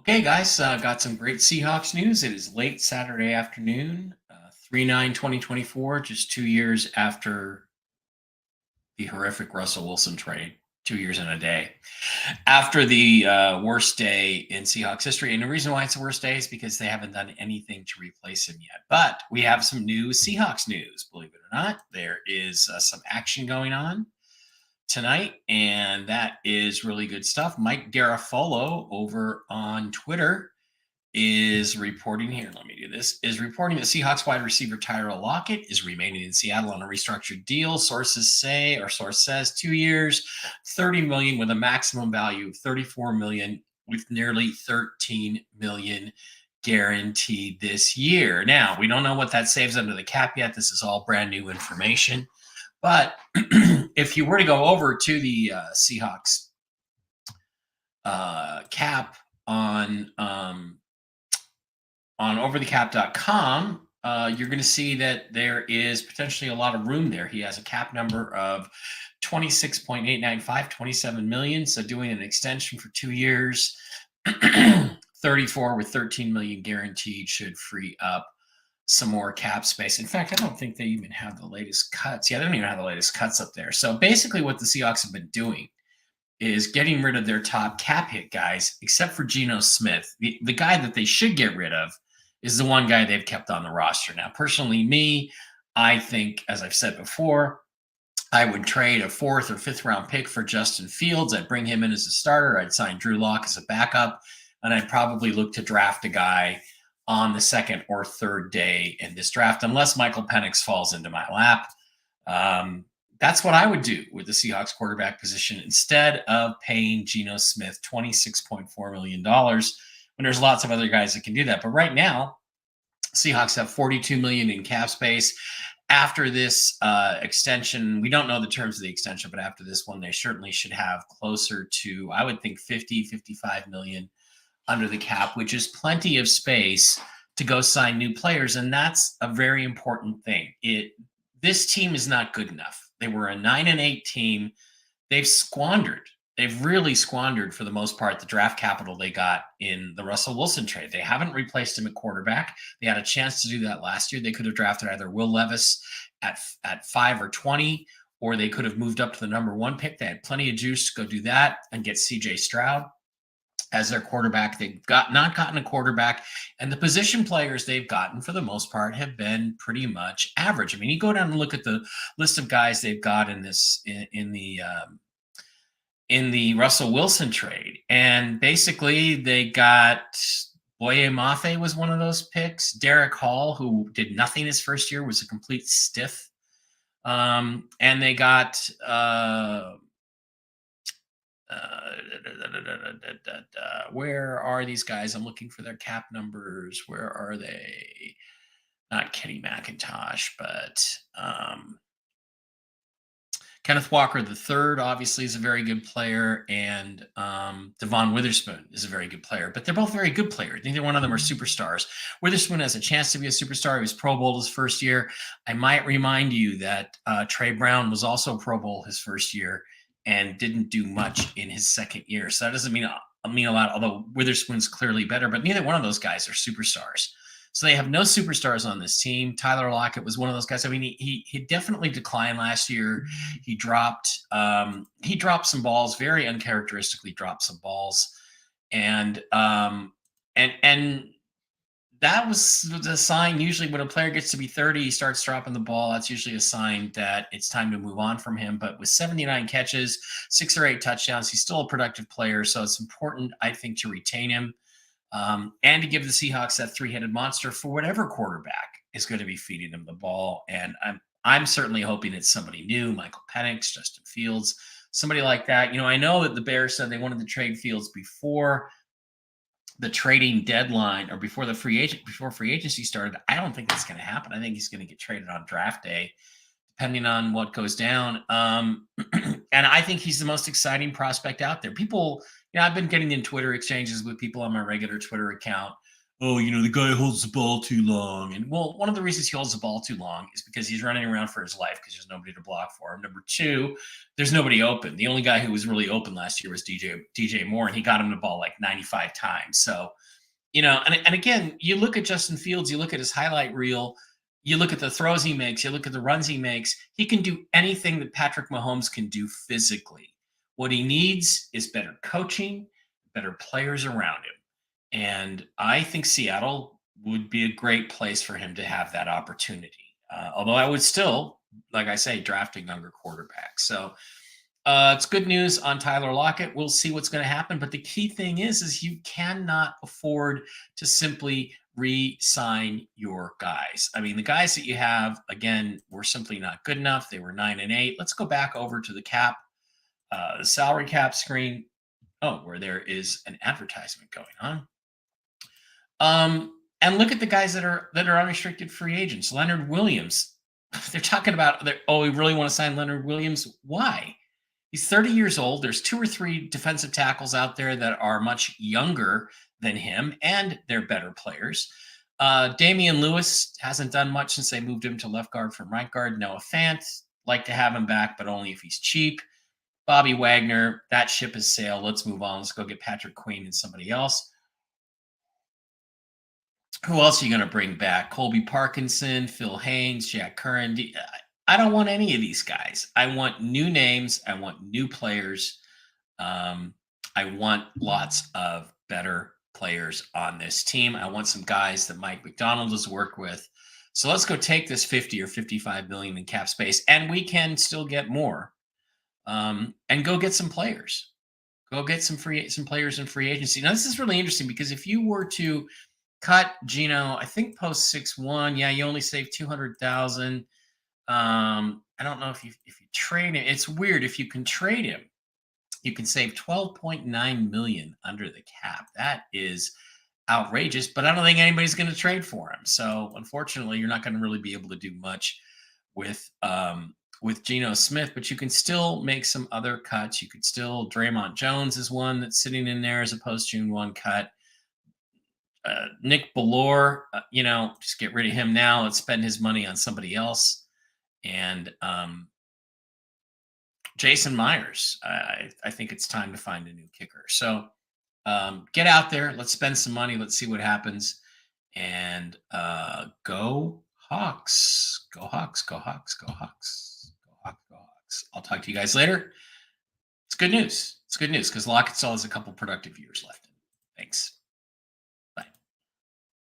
Okay, guys, got some great Seahawks news. It is late Saturday afternoon, 3/9/2024, just 2 years after the horrific Russell Wilson trade, 2 years in a day. After the worst day in Seahawks history. And the reason why it's the worst day is because they haven't done anything to replace him yet. But we have some new Seahawks news, believe it or not. There is some action going on tonight, and that is really good stuff. Mike Garafolo over on Twitter is reporting here. Let me do this. Is reporting that Seahawks wide receiver Tyrell Lockett is remaining in Seattle on a restructured deal. Source says 2 years, 30 million with a maximum value of 34 million with nearly 13 million guaranteed this year. Now, we don't know what that saves under the cap yet. This is all brand new information. But if you were to go over to the Seahawks cap on overthecap.com, you're going to see that there is potentially a lot of room there. He has a cap number of 26.895, 27 million. So doing an extension for 2 years, 34 with 13 million guaranteed should free up some more cap space. In fact, I don't think they even have the latest cuts. Yeah, they don't even have the latest cuts up there. So basically what the Seahawks have been doing is getting rid of their top cap hit guys, except for Geno Smith. The guy that they should get rid of is the one guy they've kept on the roster. Now, personally, I think, as I've said before, I would trade a 4th or 5th round pick for Justin Fields. I'd bring him in as a starter. I'd sign Drew Lock as a backup, and I'd probably look to draft a guy on the 2nd or 3rd day in this draft, unless Michael Penix falls into my lap. That's what I would do with the Seahawks quarterback position instead of paying Geno Smith $26.4 million when there's lots of other guys that can do that. But right now, Seahawks have $42 million in cap space. After this extension, we don't know the terms of the extension, but after this one, they certainly should have closer to, I would think, 55 million under the cap, which is plenty of space to go sign new players. And that's a very important thing. This team is not good enough. They were a 9-8 team. They've really squandered, for the most part, the draft capital they got in the Russell Wilson trade. They haven't replaced him at quarterback. They had a chance to do that last year. They could have drafted either Will Levis at 5 or 20, or they could have moved up to the number 1 pick. They had plenty of juice to go do that and get CJ Stroud as their quarterback. They've not gotten a quarterback, and the position players they've gotten, for the most part, have been pretty much average. I mean, you go down and look at the list of guys they've got in the Russell Wilson trade, and basically they got Boye Mafe was one of those picks. Derek Hall, who did nothing his first year, was a complete stiff. And they got where are these guys? I'm looking for their cap numbers. Where are they? Not Kenny McIntosh, but Kenneth Walker III obviously is a very good player, and Devon Witherspoon is a very good player. But they're both very good players. Neither one of them are superstars. Witherspoon has a chance to be a superstar. He was Pro Bowl his first year. I might remind you that Trey Brown was also Pro Bowl his first year and didn't do much in his second year. So that doesn't mean a lot, although Witherspoon's clearly better. But neither one of those guys are superstars. So they have no superstars on this team. Tyler Lockett was one of those guys. I mean, he definitely declined last year. He dropped some balls, very uncharacteristically dropped some balls, and that was the sign. Usually, when a player gets to be 30, he starts dropping the ball. That's usually a sign that it's time to move on from him. But with 79 catches, 6 or 8 touchdowns, he's still a productive player. So it's important, I think, to retain him. And to give the Seahawks that 3-headed monster for whatever quarterback is going to be feeding them the ball. And I'm certainly hoping it's somebody new, Michael Penix, Justin Fields, somebody like that. You know, I know that the Bears said they wanted to trade Fields before the trading deadline, or before free agency started. I don't think that's going to happen. I think he's going to get traded on draft day, depending on what goes down. And I think he's the most exciting prospect out there. People, I've been getting in Twitter exchanges with people on my regular Twitter account oh, the guy holds the ball too long. And well, one of the reasons he holds the ball too long is because he's running around for his life because there's nobody to block for him. Number two, there's nobody open. The only guy who was really open last year was DJ Moore, and he got him the ball like 95 times. So, and again, you look at Justin Fields, you look at his highlight reel, you look at the throws he makes, you look at the runs he makes. He can do anything that Patrick Mahomes can do physically. What he needs is better coaching, better players around him. And I think Seattle would be a great place for him to have that opportunity. Although I would still, like I say, draft a younger quarterback. So it's good news on Tyler Lockett. We'll see what's going to happen. But the key thing is you cannot afford to simply re-sign your guys. I mean, the guys that you have, again, were simply not good enough. They were 9-8. Let's go back over to the the salary cap screen. Oh, where there is an advertisement going on. And look at the guys that are unrestricted free agents. Leonard Williams. They're talking about, we really want to sign Leonard Williams. Why? He's 30 years old. There's 2 or 3 defensive tackles out there that are much younger than him, and they're better players. Damian Lewis hasn't done much since they moved him to left guard from right guard. Noah Fant, like to have him back, but only if he's cheap. Bobby Wagner, that ship has sailed. Let's move on. Let's go get Patrick Queen and somebody else. Who else are you going to bring back? Colby Parkinson, Phil Haynes, Jack Curran. I don't want any of these guys. I want new names. I want new players. I want lots of better players on this team. I want some guys that Mike McDonald has worked with. So let's go take this 50 or 55 million in cap space, and we can still get more. And go get some players. Go get some players in free agency. Now, this is really interesting because if you were to cut Geno, I think post 6-1, yeah, you only save 200,000. I don't know if you trade him. It's weird. If you can trade him, you can save 12.9 million under the cap. That is outrageous, but I don't think anybody's going to trade for him. So unfortunately, you're not going to really be able to do much with Geno Smith, but you can still make some other cuts. You could still, Draymond Jones is one that's sitting in there as a post June 1 cut. Nick Bellore, just get rid of him now. Let's spend his money on somebody else. And Jason Myers, I think it's time to find a new kicker. So get out there. Let's spend some money. Let's see what happens. And go Hawks. Go Hawks. Go Hawks. Go Hawks. Go Hawks. Go Hawks. I'll talk to you guys later. It's good news. It's good news because Lockett still has a couple productive years left. Thanks.